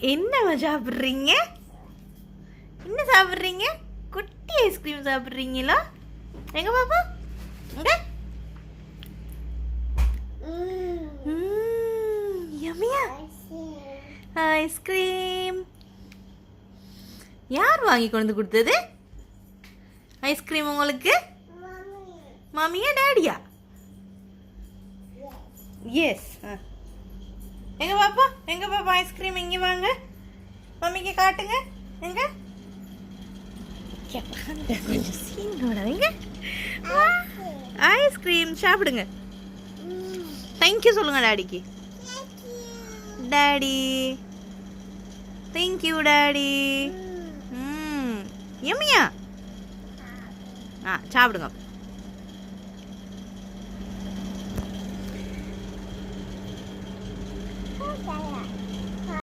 என்னம்மா சாப்பிட்றீங்க? என்ன சாப்பிட்றீங்க? குட்டி ஐஸ்கிரீம் சாப்பிட்றீங்களா? எங்க பாப்பா எங்க? யம்மியா ஐஸ்கிரீம். யார் வாங்கி கொண்டு கொடுத்தது ஐஸ்கிரீம் உங்களுக்கு? மாமியா டாடியா? எஸ். எங்க பாப்பா ஐஸ்கிரீம் இங்கே வாங்க, மம்மிக்கு காட்டுங்க. எங்க கொஞ்சம் சீனோட எங்க ஐஸ்கிரீம் சாப்பிடுங்க. தேங்க்யூ சொல்லுங்க டாடிக்கு. Daddy thank you daddy. எம்மியா சாப்பிடுங்க.